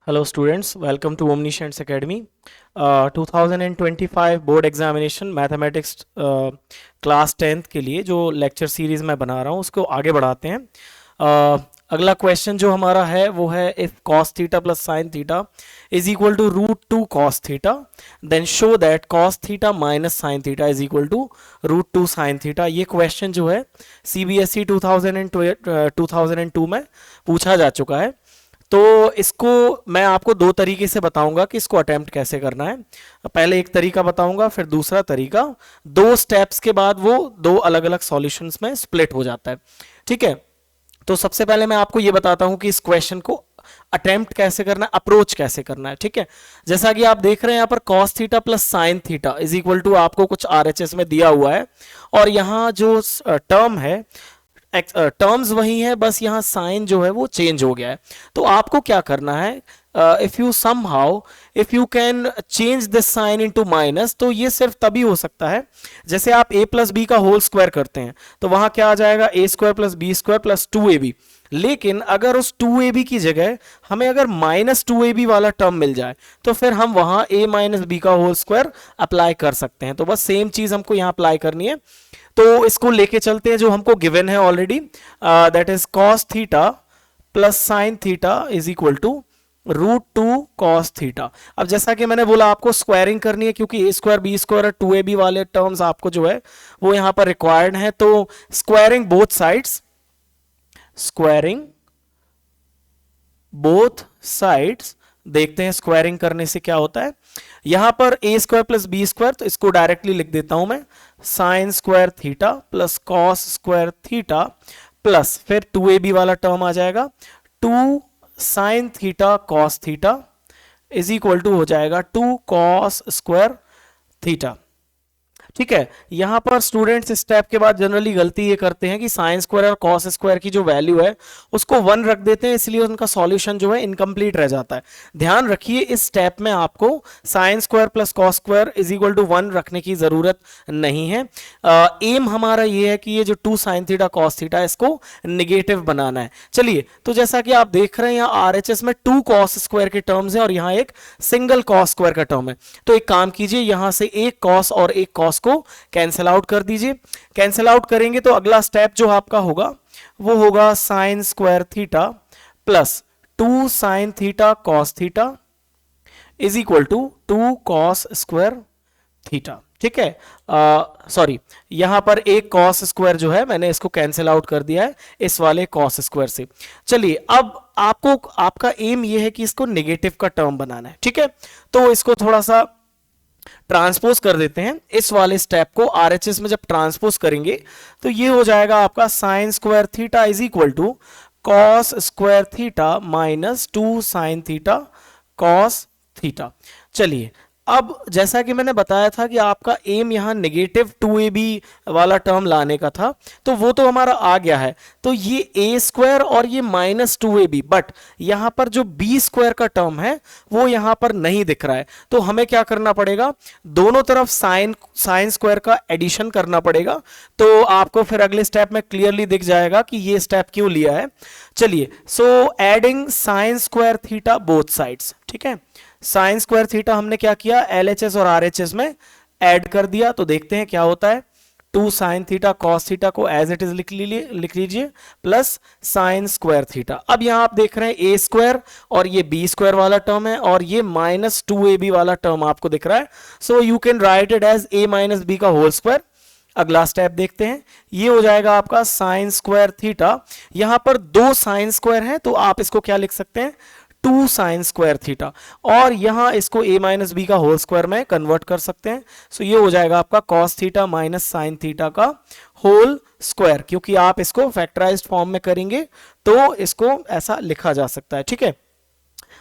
Hello students, welcome to Omniscience Academy. 2025 board examination mathematics class 10th के लिए जो lecture series मैं बना रहा हूँ उसको आगे बढ़ाते हैं. अगला क्वेश्चन जो हमारा है वो है if cos theta plus sine theta is equal to root two cos theta then show that cos theta minus sine theta is equal to root two sine theta. ये क्वेश्चन जो है CBSE 2002 में पूछा जा चुका है. तो इसको मैं आपको दो तरीके से बताऊंगा कि इसको अटेम्प्ट कैसे करना है. पहले एक तरीका बताऊंगा, फिर दूसरा तरीका. दो स्टेप्स के बाद वो दो अलग अलग सॉल्यूशंस में स्प्लिट हो जाता है. ठीक है, तो सबसे पहले मैं आपको ये बताता हूं कि इस क्वेश्चन को अटेम्प्ट कैसे करना है, अप्रोच कैसे करना है. ठीक है, जैसा कि आप देख रहे हैं यहाँ पर cos theta plus sine theta is equal to आपको कुछ RHS में दिया हुआ है और यहाँ जो टर्म है टर्म्स वही है, बस यहाँ साइन जो है वो चेंज हो गया है. तो आपको क्या करना है, if you somehow if you can change this sign into minus, तो ये सिर्फ तभी हो सकता है जैसे आप a प्लस बी का होल स्क्वायर करते हैं तो वहां क्या आ जाएगा a square plus B square plus 2ab. लेकिन अगर उस 2ab की जगह हमें अगर माइनस 2ab वाला टर्म मिल जाए तो फिर हम वहां a माइनस बी का होल स्क्वायर अप्लाई कर सकते हैं. तो बस सेम चीज हमको यहाँ अप्लाई करनी है. तो इसको लेके चलते हैं जो हमको गिवन है already, that is cos theta plus sine theta is equal to root two cos theta. अब जैसा कि मैंने बोला आपको स्क्वायरिंग करनी है क्योंकि a स्क्वायर बी स्क्वायर और 2ab वाले टर्म्स आपको जो है वो यहां पर रिक्वायर्ड है. तो squaring both sides, squaring both sides, देखते हैं स्क्वायरिंग करने से क्या होता है. यहां पर a square plus B square, तो इसको डायरेक्टली लिख देता हूं मैं sine square theta plus cos square theta plus फिर 2ab वाला टर्म आ जाएगा 2 sine theta cos theta is equal to हो जाएगा 2 कॉस स्क्वायर थीटा. ठीक है, यहां पर स्टूडेंट्स इस स्टेप के बाद जनरली गलती ये करते हैं कि साइन स्क्वायर और कॉस स्क्वायर की जो वैल्यू है उसको 1 रख देते हैं, इसलिए उनका सॉल्यूशन जो है इनकम्प्लीट रह जाता है. ध्यान रखिए इस स्टेप में आपको sine square plus cos square is equal to 1 रखने की जरूरत नहीं है. एम हमारा ये है कि ये जो 2 साइन थीटा कॉस थीटा इसको निगेटिव बनाना है. चलिए, तो जैसा कि आप देख रहे हैं यहाँ RHS में 2 कॉस स्क्वायर के टर्म्स है और यहाँ एक सिंगल कॉस स्क्वायर का टर्म है. तो एक काम कीजिए, यहां से एक कॉस और एक कॉस को कैंसिल आउट कर दीजिए. कैंसिल आउट करेंगे तो अगला स्टेप जो आपका होगा वो होगा sine square theta plus 2 sine theta cos theta is equal to 2 cos square theta. ठीक है, सॉरी, यहां पर एक कॉस स्क्वायर जो है मैंने इसको कैंसिल आउट कर दिया है इस वाले कॉस स्क्वायर से. चलिए, अब आपको आपका एम ये है कि इसको नेगेटिव का टर्म बनाना है. ठीक है, तो इसको थोड़ा सा ट्रांसपोज कर देते हैं. इस वाले स्टेप को RHS में जब ट्रांसपोज करेंगे तो ये हो जाएगा आपका sine square theta is equal to cos square theta minus 2 sine theta cos theta. चलिए, अब जैसा कि मैंने बताया था कि आपका एम यहां नेगेटिव 2ab वाला टर्म लाने का था, तो वो तो हमारा आ गया है. तो ये a स्क्वायर और ये माइनस 2ab, बट यहां पर जो b स्क्वायर का टर्म है वो यहां पर नहीं दिख रहा है. तो हमें क्या करना पड़ेगा, दोनों तरफ साइन स्क्वायर का एडिशन करना पड़ेगा. तो आपको फिर अगले स्टेप में क्लियरली दिख जाएगा कि ये स्टेप क्यों लिया है. चलिए, so adding sign square theta both sides. ठीक है, साइन स्क्वायर थीटा हमने क्या किया, LHS और RHS में ऐड कर दिया. तो देखते हैं क्या होता है. 2 साइन थीटा कॉस थीटा को एज इट इज लिख लीजिए प्लस साइन स्क्वायर थीटा. अब यहां आप देख रहे हैं a स्क्वायर और ये b स्क्वायर वाला टर्म है और ये माइनस 2ab वाला टर्म आपको दिख रहा है. So you can write it as a minus B का होल स्क्वायर. अगला स्टेप देखते हैं, ये हो जाएगा आपका साइन स्क्वायर थीटा. यहां पर 2 साइन स्क्वायर है तो आप इसको क्या लिख सकते हैं, 2 साइन स्क्वायर थीटा, और यहां इसको a माइनस बी का होल स्क्वायर में कन्वर्ट कर सकते हैं. सो ये हो जाएगा आपका cos theta minus sine theta का होल स्क्वायर. क्योंकि आप इसको फैक्टराइज्ड फॉर्म में करेंगे तो इसको ऐसा लिखा जा सकता है. ठीक है,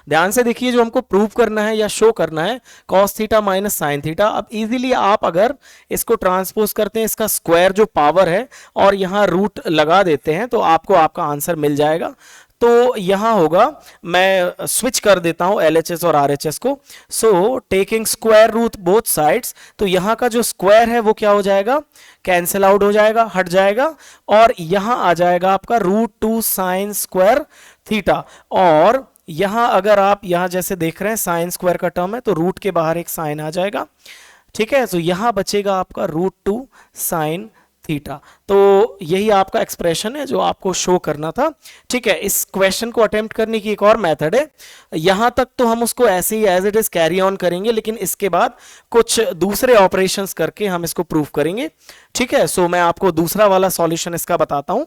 ध्यान से देखिए, जो हमको प्रूव करना है या शो करना है cos theta minus sine theta. अब इजीली आप अगर इसको ट्रांसपोज करते हैं, इसका स्क्वायर जो पावर है और यहां रूट लगा देते हैं तो आपको आपका आंसर मिल जाएगा. तो यहां होगा, मैं स्विच कर देता हूं LHS और RHS को. So taking square root both sides, तो यहां का जो स्क्वायर है वो क्या हो जाएगा, कैंसिल आउट हो जाएगा, हट जाएगा, और यहां आ जाएगा आपका रूट 2 साइन स्क्वायर थीटा. और यहां अगर आप यहां जैसे देख रहे हैं साइन स्क्वायर का टर्म है तो रूट के बाहर एक साइन आ जाएगा, ठीक है। तो यहां बचेगा आपका √2 साइन थीटा। तो यही आपका एक्सप्रेशन है जो आपको शो करना था, ठीक है। इस क्वेश्चन को अटेम्प्ट करने की एक और मेथड है, यहां तक तो हम उसको ऐसे ही as it is carry on करेंगे, लेकिन इसके बाद कुछ दूसरे ऑपरेशंस करके हम इसको प्रूव करेंगे, ठीक है। सो मैं आपको दूसरा वाला सॉल्यूशन इसका बताता हूं।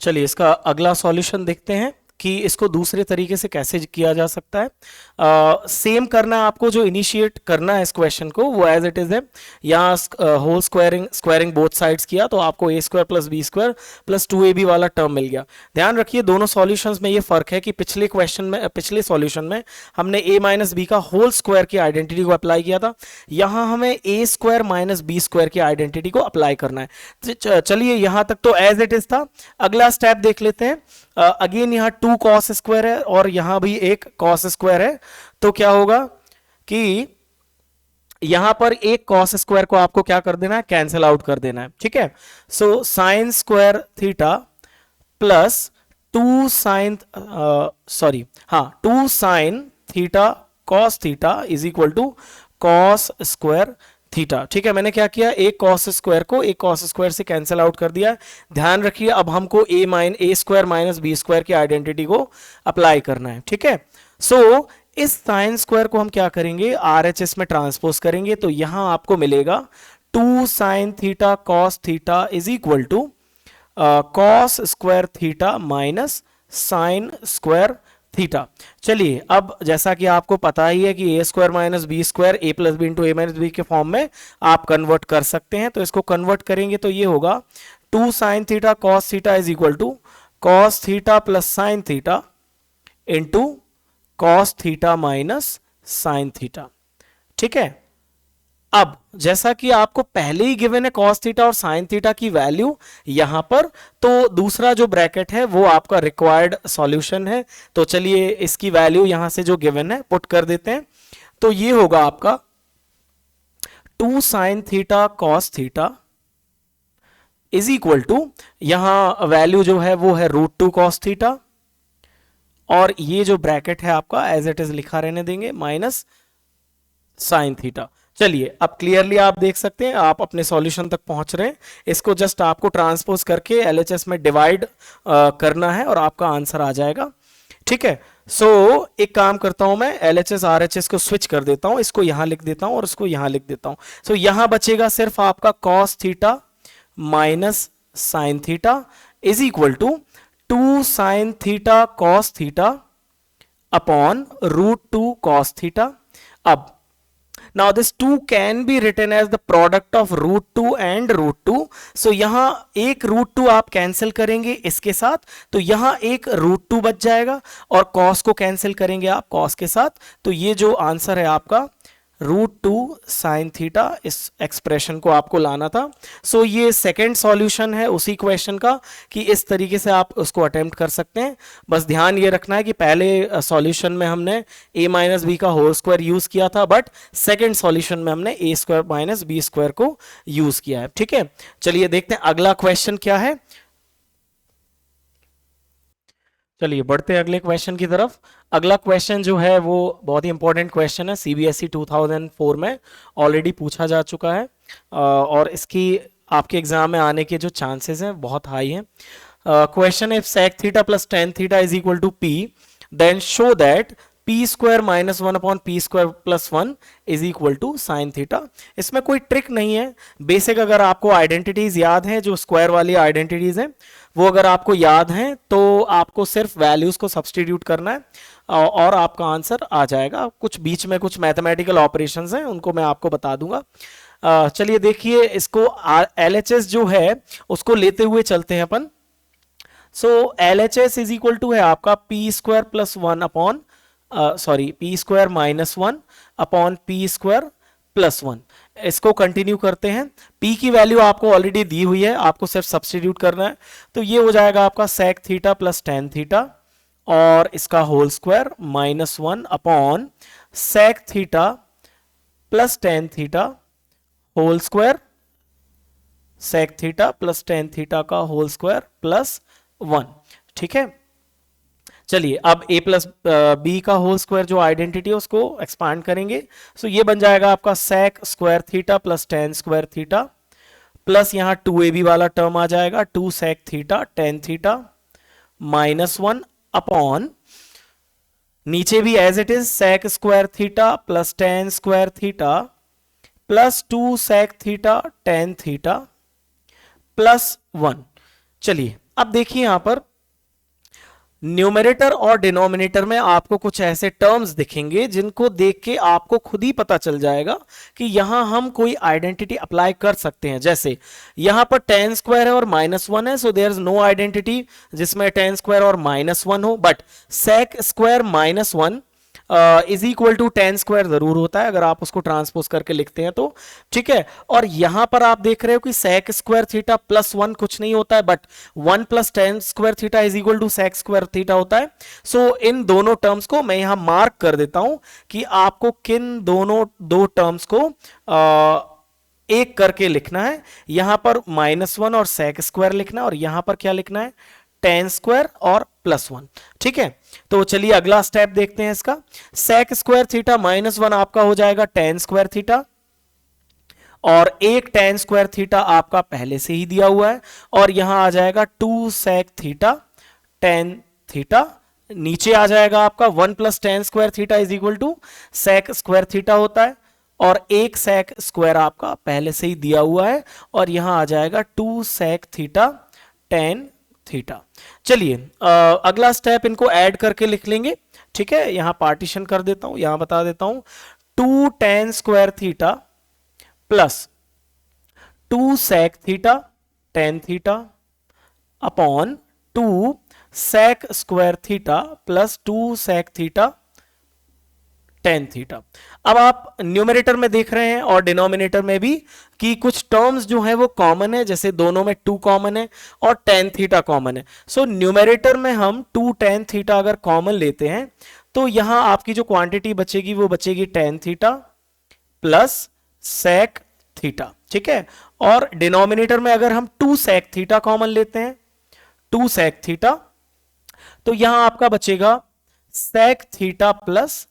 चलिए इसका अगला सॉल्यूशन देखते हैं कि इसको दूसरे तरीके से कैसे किया जा सकता है। सेम करना है आपको, जो इनिशिएट करना है इस क्वेश्चन को वो एज इट इज है। यहाँ होल स्क्वायरिंग बोथ साइड्स किया तो आपको a² + b² + 2ab वाला टर्म मिल गया। ध्यान रखिए दोनों सॉल्यूशंस में ये फर्क है कि पिछले क्वेश्चन में, पिछले सॉल्यूशन में हमने a - b का होल स्क्वायर की आइडेंटिटी को अप्लाई किया था, यहाँ हमें a² - b² की आइडेंटिटी को अप्लाई करना है। चलिए यहाँ तक तो एज इट इज था। अगला स्टेप देख लेते हैं। अगेन यहाँ 2 cos स्क्वायर है और यहां भी एक cos स्क्वायर है, तो क्या होगा कि यहां पर एक cos स्क्वायर को आपको क्या कर देना है, कैंसिल आउट कर देना है, ठीक है। So sine square theta plus 2 sine theta cos theta is equal to cos square theta, ठीक है। मैंने क्या किया, एक cos स्क्वायर को एक cos स्क्वायर से कैंसिल आउट कर दिया। ध्यान रखिए अब हमको a² - b² की आइडेंटिटी को अप्लाई करना है, ठीक है। सो इस साइन स्क्वायर को हम क्या करेंगे, RHS में ट्रांसपोज करेंगे, तो यहां आपको मिलेगा 2 sine theta cos theta is equal to cos square theta minus sine square theta. चलिए अब जैसा कि आपको पता ही है कि a² - b² a + b × a - b के फॉर्म में आप कन्वर्ट कर सकते हैं, तो इसको कन्वर्ट करेंगे तो ये होगा 2 sine theta cos theta is equal to cos theta plus sine theta into cos theta minus sine theta, ठीक है। अब जैसा कि आपको पहले ही गिवन है cos थीटा और sin थीटा की वैल्यू यहां पर, तो दूसरा जो ब्रैकेट है वो आपका रिक्वायर्ड सॉल्यूशन है। तो चलिए इसकी वैल्यू यहां से जो गिवन है पुट कर देते हैं, तो ये होगा आपका 2 sin theta cos theta is equal to, यहां वैल्यू जो है वो है √2 cos थीटा, और ये जो ब्रैकेट है आपका एज इट इज लिखा रहने देंगे, माइनस साइन थीटा। चलिए अब क्लियरली आप देख सकते हैं, आप अपने सॉल्यूशन तक पहुंच रहे हैं। इसको जस्ट आपको ट्रांसपोज करके LHS में डिवाइड करना है और आपका आंसर आ जाएगा, ठीक है। सो एक काम करता हूं मैं, LHS RHS को स्विच कर देता हूं, इसको यहां लिख देता हूं और इसको यहां लिख देता हूं। सो यहां बचेगा सिर्फ आपका cos theta minus sine theta is equal to 2 sine theta cos theta upon √2 cos theta. अब now this 2 can be written as the product of √2 and √2, so यहां एक √2 आप कैंसिल करेंगे इसके साथ, तो यहां एक √2 बच जाएगा, और cos को कैंसिल करेंगे आप cos के साथ, तो ये जो आंसर है आपका √2 साइन थीटा, इस एक्सप्रेशन को आपको लाना था। सो ये सेकेंड सॉल्यूशन है उसी क्वेश्चन का कि इस तरीके से आप उसको अटेम्प्ट कर सकते हैं। बस ध्यान ये रखना है कि पहले सॉल्यूशन में हमने a - b का होल स्क्वायर यूज किया था, बट सेकेंड सॉल्यूशन में हमने a² - b² को यूज किया है, ठीक है। चलिए देखते हैं अगला क्वेश्चन क्या है। चलिए बढ़ते हैं अगले क्वेश्चन की तरफ। अगला क्वेश्चन जो है वो बहुत ही इंपॉर्टेंट क्वेश्चन है, CBSE 2004 में ऑलरेडी पूछा जा चुका है, और इसकी आपके एग्जाम में आने के जो चांसेस हैं बहुत हाई हैं। क्वेश्चन है, sec theta plus tan theta is equal to p, then show that p² - 1 p² + 1 is equal to sine theta. इसमें कोई ट्रिक नहीं है, बेसिक अगर आपको आइडेंटिटीज याद हैं, जो स्क्वायर वाली आइडेंटिटीज हैं वो अगर आपको याद हैं, तो आपको सिर्फ वैल्यूज को सब्सटीट्यूट करना है और आपका आंसर आ जाएगा। कुछ बीच में कुछ मैथमेटिकल ऑपरेशंस हैं, उनको मैं आपको बता दूंगा। चलिए देखिए, इसको LHS जो है उसको लेते हुए चलते हैं अपन। सो LHS इज इक्वल टू है आपका p² + 1 upon p² - 1 upon p² + 1। इसको कंटिन्यू करते हैं। p की वैल्यू आपको ऑलरेडी दी हुई है, आपको सिर्फ सब्सटीट्यूट करना है, तो ये हो जाएगा आपका sec theta plus tan theta और इसका whole square -1 upon sec theta plus tan theta whole square, sec theta plus tan theta का होल स्क्वायर +1, ठीक है। चलिए अब a प्लस बी का होल स्क्वायर जो आइडेंटिटी है उसको एक्सपांड करेंगे। सो ये बन जाएगा आपका sec square theta plus tan square theta plus यहाँ 2ab वाला टर्म आ जाएगा 2 sec theta tan theta -1 upon नीचे भी as it is sec square theta plus tan square theta plus 2 sec theta tan theta plus 1। चलिए अब देखिए यहां पर न्यूमरेटर और डिनोमिनेटर में आपको कुछ ऐसे टर्म्स दिखेंगे जिनको देख के आपको खुद ही पता चल जाएगा कि यहां हम कोई आइडेंटिटी अप्लाई कर सकते हैं। जैसे यहां पर tan स्क्वायर है और -1 है, so there is no identity जिसमें tan स्क्वायर और -1 हो, but sec square -1 is equal to tan square जरूर होता है अगर आप उसको ट्रांसपोज करके लिखते हैं तो, ठीक है। और यहां पर आप देख रहे हो कि sec स्क्वायर थीटा प्लस 1 कुछ नहीं होता है, but 1 plus tan square theta is equal to sec square theta होता है। सो इन दोनों टर्म्स को मैं यहां मार्क कर देता हूं कि आपको किन दोनों दो टर्म्स को एक करके लिखना है। यहां पर -1 और sec स्क्वायर लिखना है और यहां पर क्या लिखना है, tan स्क्वायर और +1, ठीक है। तो चलिए अगला स्टेप देखते हैं इसका। sec स्क्वायर थीटा -1 आपका हो जाएगा tan स्क्वायर थीटा और एक tan स्क्वायर थीटा आपका पहले से ही दिया हुआ है और यहां आ जाएगा 2 sec थीटा tan थीटा, नीचे आ जाएगा आपका 1 plus tan square theta is equal to sec square theta होता है और एक sec स्क्वायर आपका पहले से ही दिया हुआ है और यहां आ जाएगा 2 sec थीटा tan थीटा। चलिए अगला स्टेप इनको ऐड करके लिख लेंगे, ठीक है। यहां पार्टीशन कर देता हूं, यहां बता देता हूं 2 tan square theta plus 2 sec theta tan theta upon 2 sec square theta plus 2 sec theta tan theta. अब आप न्यूमरेटर में देख रहे हैं और डिनोमिनेटर में भी कि कुछ टर्म्स जो है वो कॉमन है, जैसे दोनों में 2 कॉमन है और tan थीटा कॉमन है। सो न्यूमरेटर में हम 2 tan थीटा अगर कॉमन लेते हैं तो यहां आपकी जो क्वांटिटी बचेगी वो बचेगी tan theta plus sec theta, ठीक है। और डिनोमिनेटर में अगर हम 2 sec थीटा कॉमन लेते हैं 2 sec थीटा तो यहां आपका बचेगा sec theta plus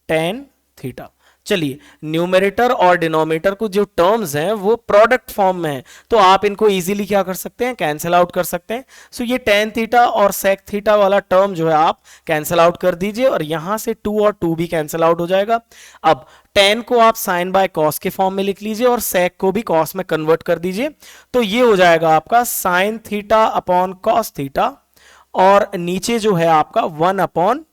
tan theta. चलिए न्यूमरेटर और डिनोमिनेटर को जो टर्म्स हैं वो प्रोडक्ट फॉर्म में है तो आप इनको इजीली क्या कर सकते हैं, कैंसिल आउट कर सकते हैं। सो ये tan थीटा और sec थीटा वाला टर्म जो है आप कैंसिल आउट कर दीजिए और यहां से 2 और 2 भी कैंसिल आउट हो जाएगा। अब tan को आप sin बाय cos के फॉर्म में लिख लीजिए और sec को भी cos में कन्वर्ट कर दीजिए तो ये हो जाएगा आपका sin theta upon cos theta और नीचे जो है आपका 1 अपॉन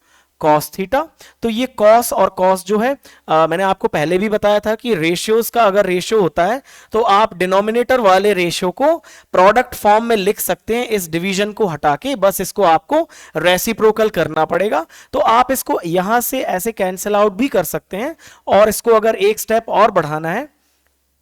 cos थीटा। तो ये cos और cos जो है मैंने आपको पहले भी बताया था कि रेशियोज का अगर रेशियो होता है तो आप डिनोमिनेटर वाले रेशियो को प्रोडक्ट फॉर्म में लिख सकते हैं इस डिवीजन को हटा के, बस इसको आपको रेसिप्रोकल करना पड़ेगा। तो आप इसको यहां से ऐसे कैंसिल आउट भी कर सकते हैं और इसको अगर एक स्टेप और बढ़ाना है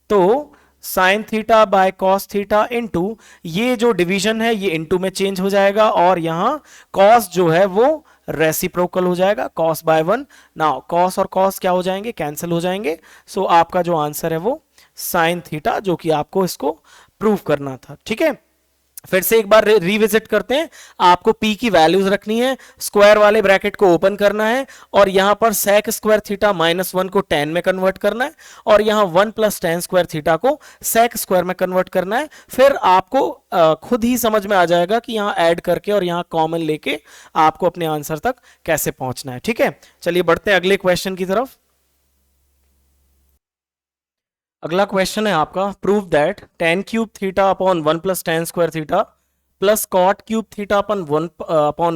तो sign theta by cos theta into ये जो डिवीजन है ये इंटू में चेंज हो जाएगा और यहां कॉस जो है वो रेसिप्रोकल हो जाएगा cos बाय 1। नाउ cos और cos क्या हो जाएंगे, कैंसिल हो जाएंगे। सो आपका जो आंसर है वो साइन थीटा, जो कि आपको इसको प्रूव करना था, ठीक है। फिर से एक बार रिविजिट करते हैं। आपको p की वैल्यूज रखनी है, स्क्वायर वाले ब्रैकेट को ओपन करना है और यहां पर sec स्क्वायर थीटा -1 को tan में कन्वर्ट करना है और यहां 1 प्लस tan स्क्वायर थीटा को sec स्क्वायर में कन्वर्ट करना है। फिर आपको खुद ही समझ में आ जाएगा कि यहां ऐड करके और यहां कॉमन लेके आपको अपने आंसर तक कैसे पहुंचना है, ठीक है। चलिए बढ़ते हैं अगले क्वेश्चन की तरफ। अगला क्वेश्चन है आपका, prove that tan cube theta upon 1 plus tan square theta plus cot cube theta upon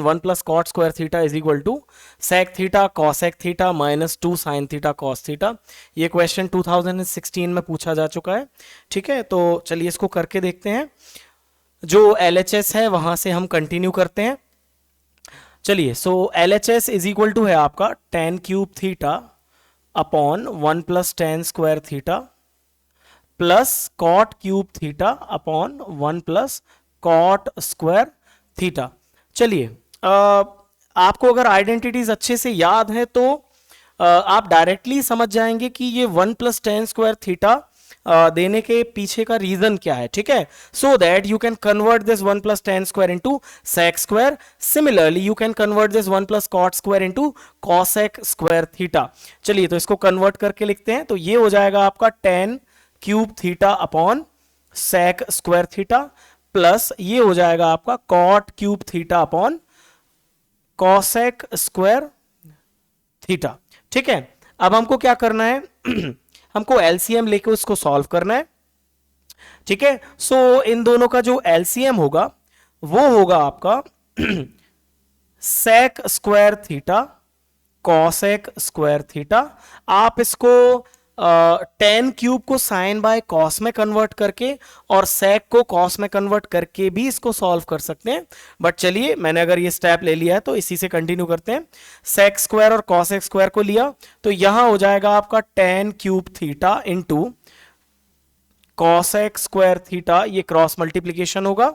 1 plus cot square theta is equal to sec theta cosec theta minus 2 sin theta cos theta. ये question 2016 में पूछा जा चुका है, ठीक है। तो चलिए इसको करके देखते हैं। जो LHS है वहां से हम कंटिन्यू करते हैं। चलिए सो LHS इज इक्वल टू है आपका tan cube theta upon 1 plus tan square theta plus cot cube theta upon 1 plus cot square theta. चलिए आपको अगर आइडेंटिटीज अच्छे से याद है तो आप डायरेक्टली समझ जाएंगे कि ये 1 प्लस tan स्क्वायर थीटा देने के पीछे का रीजन क्या है, ठीक है, so that you can convert this 1 plus tan square into sec square. Similarly you can convert this 1 plus cot square into cosec square theta. चलिए तो इसको कन्वर्ट करके लिखते हैं, तो ये हो जाएगा आपका tan cube theta upon sec square theta, plus ये हो जाएगा आपका cot cube theta upon cosec square theta. ठीक है, अब हमको क्या करना है हमको एलसीएम लेके उसको सॉल्व करना है। ठीक है, सो इन दोनों का जो एलसीएम होगा वो होगा आपका sec square theta cosec square theta. आप इसको टेन क्यूब को साइन बाय कॉस में कन्वर्ट करके और सेक को कॉस में कन्वर्ट करके भी इसको सॉल्व कर सकते हैं, बट चलिए मैंने अगर ये स्टेप ले लिया है तो इसी से कंटिन्यू करते हैं। सेक स्क्वायर और कॉसेक स्क्वायर को लिया तो यहां हो जाएगा आपका tan cube theta into cosec square theta, ये क्रॉस मल्टीप्लीकेशन होगा।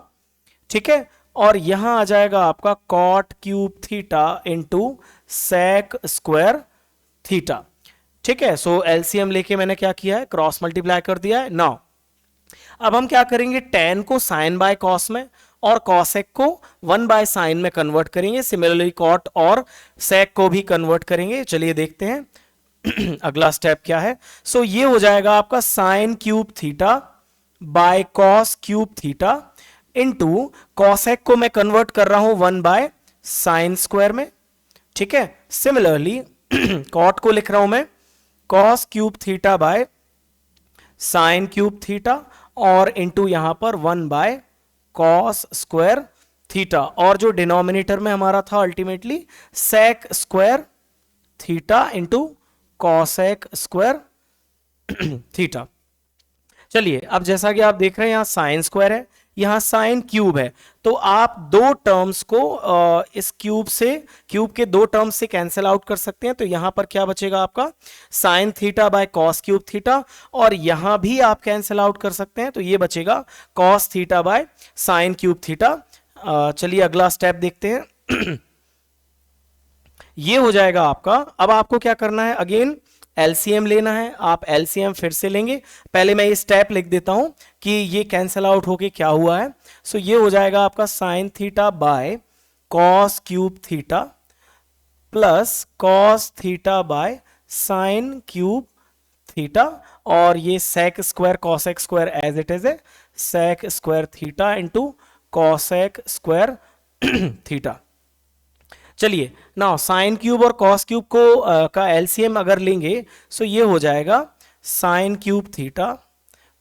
ठीक है, और यहां आ जाएगा आपका cot cube theta into sec square theta. ठीक है, सो एलसीएम लेके मैंने क्या किया है, क्रॉस मल्टीप्लाई कर दिया है। नाउ अब हम क्या करेंगे, टेन को साइन बाय कॉस में और कॉसेक को वन बाय साइन में कन्वर्ट करेंगे। सिमिलरली कॉट और सेक को भी कन्वर्ट करेंगे। चलिए देखते हैं अगला स्टेप क्या है। सो ये हो जाएगा आपका sign cube theta by cos cube theta into cosec को मैं कन्वर्ट कर रहा हूं वन बाय साइन स्क्वायर में। ठीक है, सिमिलरली कॉट को लिख रहा हूं मैं cos cube theta by sine cube theta और इंटू यहां पर one by cos square theta, और जो डिनोमिनेटर में हमारा था ultimately sec square theta into cosec square theta. चलिए अब जैसा कि आप देख रहे हैं यहां साइन स्क्वायर है, यहां साइन क्यूब है, तो आप दो टर्म्स को इस क्यूब के दो टर्म्स से कैंसिल आउट कर सकते हैं। तो यहां पर क्या बचेगा आपका sine theta by cos cube theta, और यहां भी आप कैंसिल आउट कर सकते हैं, तो ये बचेगा cos theta by sine cube theta. चलिए अगला स्टेप देखते हैं ये हो जाएगा आपका। अब आपको क्या करना है, अगेन एलसीएम लेना है। आप एलसीएम फिर से लेंगे, पहले मैं ये स्टेप लिख देता हूं कि ये कैंसिल आउट होके क्या हुआ है। सो ये हो जाएगा आपका sine theta by cos cube theta plus cos theta by sine cube theta, और ये sec square cosec square as it is है, sec square theta into cosec square theta. चलिए नाउ साइन क्यूब और कॉस क्यूब को का LCM अगर लेंगे so ये हो जाएगा sine cube theta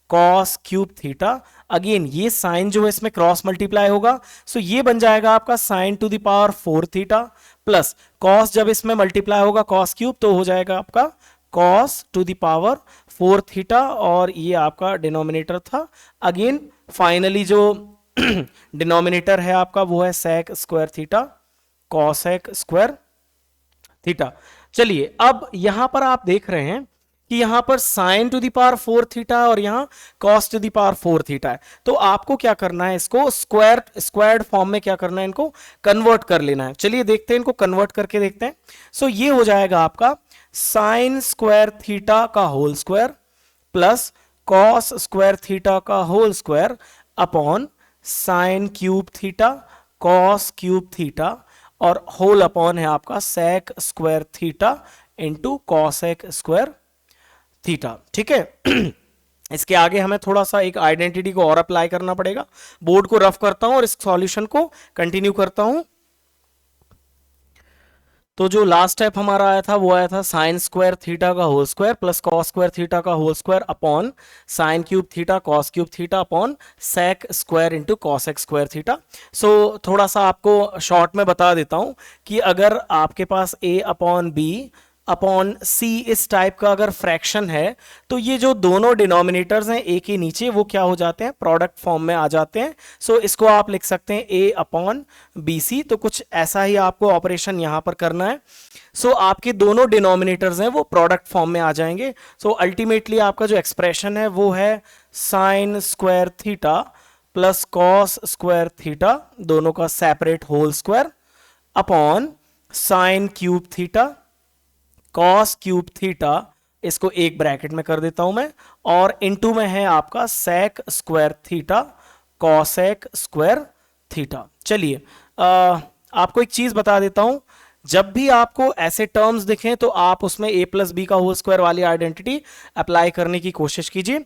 cos cube theta. Again ये साइन जो है इसमें क्रॉस मल्टीप्लाई होगा, सो ये बन जाएगा आपका sign to the power 4 theta plus cos जब इसमें मल्टीप्लाई होगा कॉस क्यूब तो हो जाएगा आपका cos two the power 4 theta, और ये आपका डिनोमिनेटर था। अगेन फाइनली जो डिनोमिनेटर है आपका वो है sec square theta cosec square theta. चलिए अब यहां पर आप देख रहे हैं कि यहां पर sign to the power 4 theta और यहां cos two the power 4 theta है, तो आपको क्या करना है, इसको स्क्वायर्ड फॉर्म में क्या करना है, इनको कन्वर्ट कर लेना है। चलिए देखते हैं, इनको कन्वर्ट करके देखते हैं। सो ये हो जाएगा आपका साइन स्क्वायर थीटा का whole square plus cos square theta का whole square upon sine cube theta cos cube theta, और होल अपॉन है आपका sec square theta into cosec square theta. ठीक है इसके आगे हमें थोड़ा सा एक आइडेंटिटी को और अप्लाई करना पड़ेगा। बोर्ड को रफ करता हूं और इस सॉल्यूशन को कंटिन्यू करता हूं। तो जो लास्ट स्टेप हमारा आया था वो आया था साइन स्क्वायर थीटा का whole square plus cos square theta का whole square upon sine cube theta cos cube theta upon sec square into cosec square theta. So थोड़ा सा आपको शॉर्ट में बता देता हूं कि अगर आपके पास a अपॉन बी अपॉन सी इस टाइप का अगर फ्रैक्शन है तो ये जो दोनों डिनोमिनेटर्स हैं ए के नीचे वो क्या हो जाते हैं, प्रोडक्ट फॉर्म में आ जाते हैं। सो इसको आप लिख सकते हैं ए अपॉन बी सी। तो कुछ ऐसा ही आपको ऑपरेशन यहां पर करना है। सो आपके दोनों डिनोमिनेटर्स हैं वो प्रोडक्ट फॉर्म में आ जाएंगे। सो अल्टीमेटली आपका जो एक्सप्रेशन है वो है sine square theta plus cos square theta दोनों का separate whole square upon sine cube theta cos cube theta इसको एक ब्रैकेट में कर देता हूं मैं, और इनटू में है आपका sec square theta cosec square theta. चलिए आपको एक चीज बता देता हूं, जब भी आपको ऐसे टर्म्स दिखें तो आप उसमें a प्लस बी का होल स्क्वायर वाली आइडेंटिटी अप्लाई करने की कोशिश कीजिए।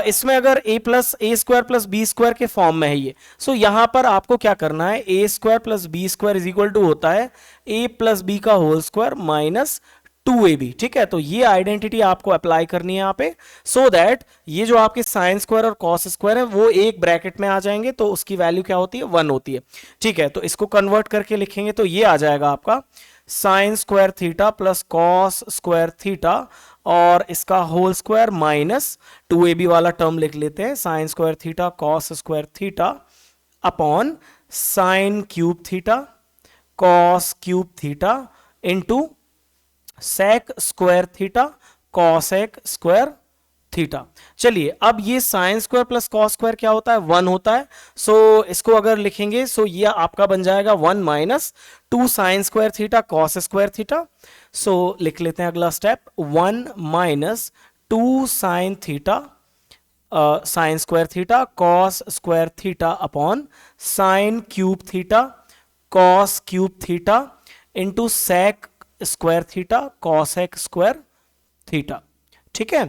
इसमें अगर a plus A square plus B square के फॉर्म में है ये, सो यहां पर आपको क्या करना है, a square plus B square is equal to होता है a प्लस बी का होल स्क्वायर माइनस 2ab। ठीक है, तो ये आइडेंटिटी आपको अप्लाई करनी है यहाँ पे, सो दैट ये जो आपके साइन स्क्वायर और कॉस स्क्वायर है वो एक ब्रैकेट में आ जाएंगे, तो उसकी वैल्यू क्या होती है, 1 होती है। ठीक है, तो इसको कन्वर्ट करके लिखेंगे तो ये आ जाएगा आपका sine square theta plus cos square theta, और इसका होल स्क्वायर माइनस 2ab वाला टर्म लिख लेते हैं, sine square theta cos square theta upon sine cube theta cos cube theta into sec square theta cosec square theta. चलिए अब ये sine square plus cos square क्या होता है, 1 होता है। सो इसको अगर लिखेंगे सो ये आपका बन जाएगा 1 minus 2 sine square theta cos square theta. So लिख लेते हैं अगला step, 1 minus 2 sine theta sine square theta cos square theta upon sine cube theta cos cube theta into sec square theta cosec square theta. ठीक है,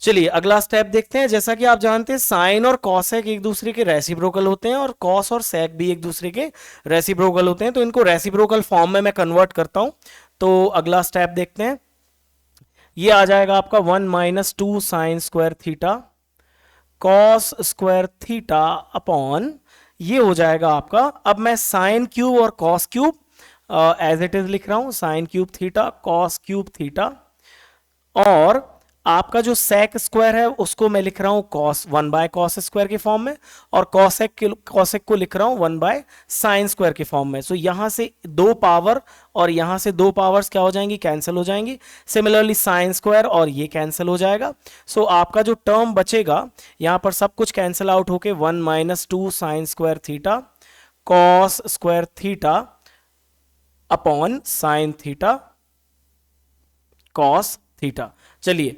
चलिए अगला step देखते हैं। जैसा कि आप जानते हैं साइन और कॉसेक एक दूसरे के रेसिप्रोकल होते हैं और कॉस और सेक भी एक दूसरे के रेसिप्रोकल होते हैं, तो इनको रेसिप्रोकल फॉर्म में मैं कन्वर्ट करता हूं। तो अगला स्टेप देखते हैं, ये आ जाएगा आपका 1 minus 2 sine square theta cos square theta upon ये हो जाएगा आपका, अब मैं साइन क्यूब और cos cube as it is लिख रहा हूं, sine cube theta cos cube theta, और आपका जो सेक स्क्वायर है उसको मैं लिख रहा हूं कॉस 1 बाय कॉस स्क्वायर के फॉर्म में, और कॉसेक को लिख रहा हूं 1 बाय साइन स्क्वायर के फॉर्म में। सो यहां से 2 पावर और यहां से 2 पावर्स क्या हो जाएंगी, कैंसिल हो जाएंगी। सिमिलरली साइन स्क्वायर और ये कैंसिल हो जाएगा। सो आपका जो टर्म बचेगा यहां पर सब कुछ कैंसिल आउट होके 1 minus 2 sine square theta cos square theta upon sign theta cos theta. चलिए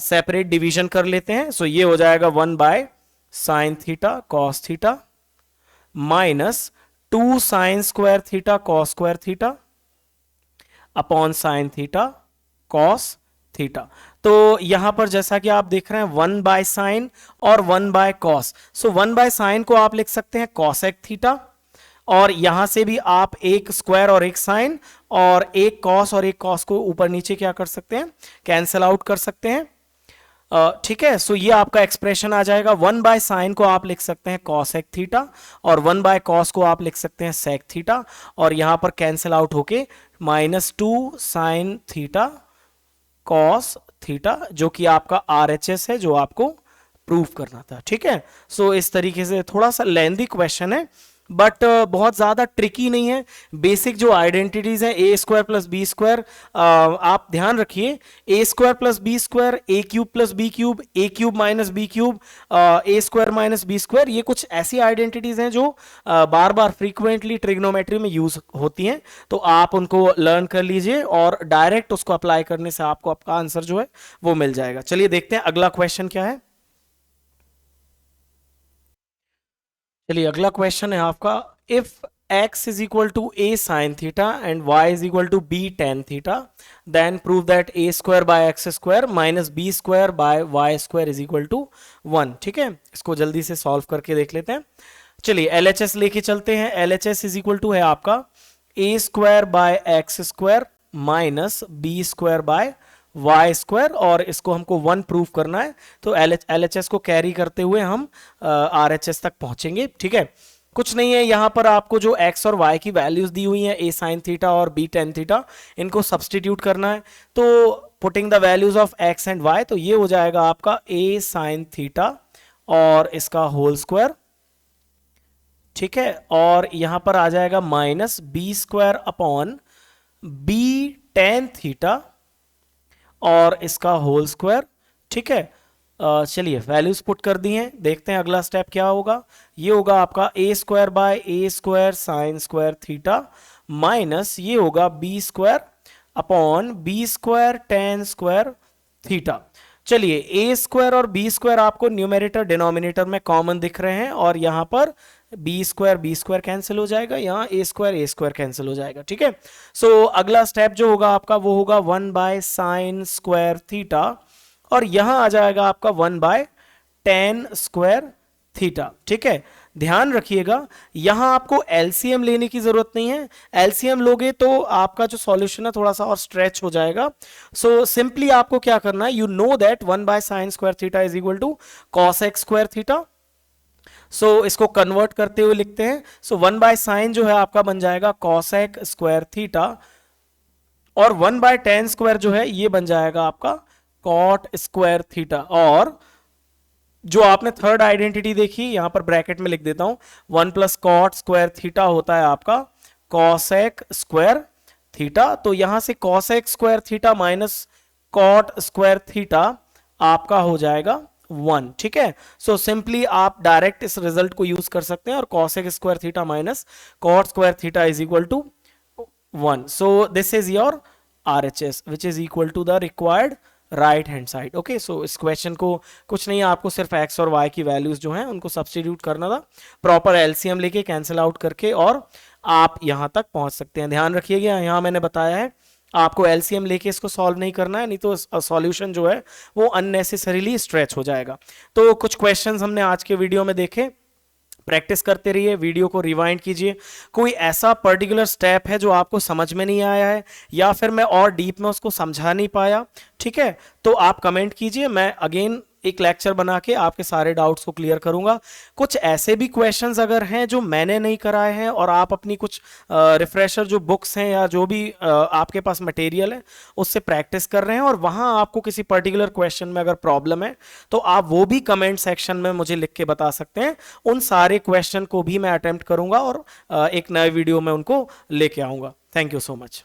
सेपरेट डिवीजन कर लेते हैं। सो ये हो जाएगा 1 by sine theta cos theta minus 2 sine square theta cos square theta upon sign theta cos theta. तो यहां पर जैसा कि आप देख रहे हैं 1 बाय साइन और 1 by cos, so 1 by sine को आप लिख सकते हैं कॉसेक थीटा, और यहां से भी आप एक स्क्वायर और एक साइन और एक कॉस और एक कॉस को ऊपर नीचे क्या कर सकते हैं, कैंसिल आउट कर सकते हैं। ठीक है, सो ये आपका एक्सप्रेशन आ जाएगा। 1 बाय साइन को आप लिख सकते हैं कॉसेक थीटा और 1 बाय कॉस को आप लिख सकते हैं सेक थीटा, और यहां पर कैंसिल आउट होके -2 साइन थीटा कॉस थीटा, जो कि आपका RHS है जो आपको प्रूव करना था। ठीक है, सो इस तरीके से थोड़ा सा लेंथी क्वेश्चन है बट बहुत ज्यादा ट्रिकी नहीं है। बेसिक जो आइडेंटिटीज है ए स्क्वायर प्लस बी स्क्वायर, आप ध्यान रखिए, ए स्क्वायर प्लस बी स्क्वायर, ए क्यूब प्लस बी क्यूब, ए क्यूब माइनस बी क्यूब, ए स्क्वायर माइनस बी स्क्वायर, ये कुछ ऐसी आइडेंटिटीज हैं जो बार बार फ्रीक्वेंटली ट्रिग्नोमेट्री में यूज होती हैं, तो आप उनको लर्न कर लीजिए और डायरेक्ट उसको अप्लाई करने से आपको आपका आंसर जो है वो मिल जाएगा। चलिए देखते हैं अगला क्वेश्चन क्या है। चलिए अगला क्वेश्चन है आपका, if x is equal to a sin theta and y is equal to b tan theta, then prove that a square by x square minus b square by y square is equal to 1। ठीक है, इसको जल्दी से solve करके देख लेते हैं। चलिए LHS लेके चलते हैं। LHS is equal to है आपका a square by x square minus b square by y square, और इसको हमको 1 प्रूव करना है, तो LHS को कैरी करते हुए हम RHS तक पहुंचेंगे। ठीक है, कुछ नहीं है, यहां पर आपको जो x और y की वैल्यूज दी हुई हैं, a साइन थीटा और b टेन थीटा, इनको सब्सटीट्यूट करना है। तो putting the values of x and y, तो ये हो जाएगा आपका a साइन थीटा और इसका होल स्क्वायर। ठीक है, और यहां पर आ जाएगा minus b square upon b tan theta और इसका होल स्क्वायर। ठीक है, चलिए वैल्यूज पुट कर दी हैं, देखते हैं अगला स्टेप क्या होगा। ये होगा आपका a square by a square sine square theta minus ये होगा b square upon B square tan square theta. चलिए ए स्क्वायर और बी स्क्वायर आपको न्यूमेरेटर डिनोमिनेटर में कॉमन दिख रहे हैं, और यहां पर बी स्क्वायर कैंसिल हो जाएगा, यहां ए स्क्वायर कैंसिल हो जाएगा। ठीक है, सो अगला स्टेप जो होगा आपका वो होगा 1/sin² थीटा, और यहां आ जाएगा आपका 1/tan² थीटा। ठीक है, ध्यान रखिएगा यहां आपको एलसीएम लेने की जरूरत नहीं है, एलसीएम लोगे तो आपका जो सॉल्यूशन है थोड़ा सा और स्ट्रेच हो जाएगा। सो सिंपली आपको क्या करना है, you know that 1/sin² theta is equal to cos² theta. सो इसको कन्वर्ट करते हुए लिखते हैं, सो 1/sin जो है आपका बन जाएगा cosec² थीटा, और 1/tan² जो है ये बन जाएगा आपका cot² थीटा। और जो आपने थर्ड आइडेंटिटी देखी यहां पर ब्रैकेट में लिख देता हूं, 1 + cot² थीटा होता है आपका cosec² थीटा। तो यहां से cosec² theta minus cot² theta आपका हो जाएगा 1। ठीक है, सो सिंपली आप डायरेक्ट इस रिजल्ट को यूज कर सकते हैं, और cosec² theta minus cot² theta is equal to 1। So this is your RHS which is equal to the required right hand side. Okay, so इस क्वेश्चन को कुछ नहीं, आपको सिर्फ x और y की वैल्यूज जो हैं उनको सब्स्टिट्यूट करना था, प्रॉपर एलसीएम लेके कैंसिल आउट करके, और आप यहां तक पहुंच सकते हैं। ध्यान रखिएगा यहां मैंने बताया है आपको एलसीएम लेके इसको सॉल्व नहीं करना है, नहीं तो सॉल्यूशन जो है वो अननेसेसरीली स्ट्रेच हो जाएगा। तो कुछ क्वेश्चंस हमने आज के वीडियो में देखे, प्रैक्टिस करते रहिए, वीडियो को रिवाइंड कीजिए। कोई ऐसा पर्टिकुलर स्टेप है जो आपको समझ में नहीं आया है, या फिर मैं और डीप में उसको समझा नहीं पाया, ठीक है, तो आप कमेंट कीजिए, मैं अगेन एक लेक्चर बना के आपके सारे डाउट्स को क्लियर करूंगा। कुछ ऐसे भी क्वेश्चंस अगर हैं जो मैंने नहीं कराए हैं, और आप अपनी कुछ रिफ्रेशर जो बुक्स हैं या जो भी आपके पास मटेरियल है उससे प्रैक्टिस कर रहे हैं, और वहां आपको किसी पर्टिकुलर क्वेश्चन में अगर प्रॉब्लम है तो आप वो भी कमेंट सेक्शन में मुझे लिख के बता सकते हैं। उन सारे क्वेश्चन को भी मैं अटेम्प्ट करूंगा और एक नए वीडियो में उनको लेके आऊंगा। Thank you so much.